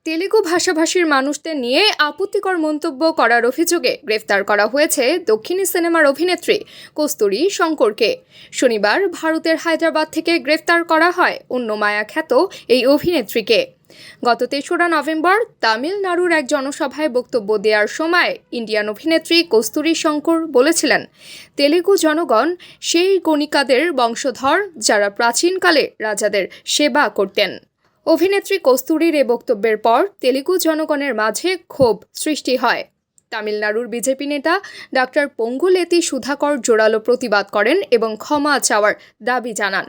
তেলুগু ভাষাভাষীর মানুষদের নিয়ে আপত্তিকর মন্তব্য করার অভিযোগে গ্রেফতার করা হয়েছে দক্ষিণী সিনেমার অভিনেত্রী কস্তুরী শঙ্করকে। শনিবার ভারতের হায়দ্রাবাদ থেকে গ্রেফতার করা হয় অন্যমায়া খ্যাত এই অভিনেত্রীকে। গত ৩রা নভেম্বর তামিলনাড়ুর এক জনসভায় বক্তব্য দেওয়ার সময় ইন্ডিয়ান অভিনেত্রী কস্তুরী শঙ্কর বলেছিলেন, তেলুগু জনগণ সেই গণিকাদের বংশধর যারা প্রাচীনকালে রাজাদের সেবা করতেন। অভিনেত্রী কস্তুরীর এ বক্তব্যের পর তেলুগু জনগণের মাঝে ক্ষোভ সৃষ্টি হয়। তামিলনাড়ুর বিজেপি নেতা ডাক্তার পঙ্গুলেতি সুধাকর জোরালো প্রতিবাদ করেন এবং ক্ষমা চাওয়ার দাবি জানান।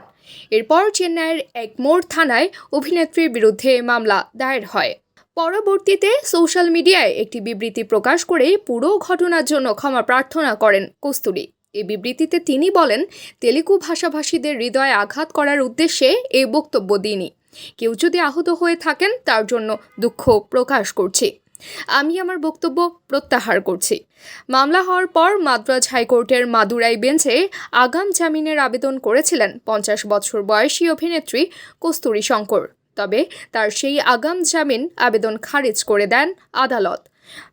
এরপর চেন্নাইয়ের এগমোর থানায় অভিনেত্রীর বিরুদ্ধে মামলা দায়ের হয়। পরবর্তীতে সোশ্যাল মিডিয়ায় একটি বিবৃতি প্রকাশ করে পুরো ঘটনার জন্য ক্ষমা প্রার্থনা করেন কস্তুরী। এই বিবৃতিতে তিনি বলেন, তেলুগু ভাষাভাষীদের হৃদয়ে আঘাত করার উদ্দেশ্যে এই বক্তব্য দিইনি। কেউ যদি আহত হয়ে থাকেন তার জন্য দুঃখ প্রকাশ করছি। আমি আমার বক্তব্য প্রত্যাহার করছি। মামলা হওয়ার পর মাদ্রাজ হাইকোর্টের মাদুরাই বেঞ্চে আগাম জামিনের আবেদন করেছিলেন 50 বছর বয়সী অভিনেত্রী কস্তুরী শঙ্কর। তবে তার সেই আগাম জামিন আবেদন খারিজ করে দেন আদালত।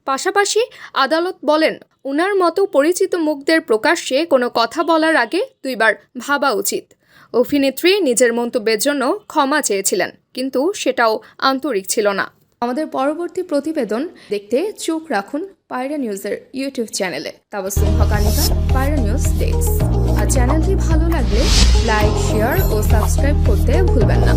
পাশাপাশি আদালত বলেন, উনার মতো পরিচিত মুখদের প্রকাশ্যে কোনো কথা বলার আগে 2 বার ভাবা উচিত। অভিনেত্রী নিজের মন্তব্যের জন্য ক্ষমা চেয়েছিলেন, কিন্তু সেটাও আন্তরিক ছিল না। আমাদের পরবর্তী প্রতিবেদন দেখতে চোখ রাখুন পায়রা নিউজের ইউটিউব চ্যানেলে। তাবাসসুম হকানিকা, পায়রা নিউজ ডেস্ক। আর চ্যানেলটি ভালো লাগলে লাইক, শেয়ার ও সাবস্ক্রাইব করতে ভুলবেন না।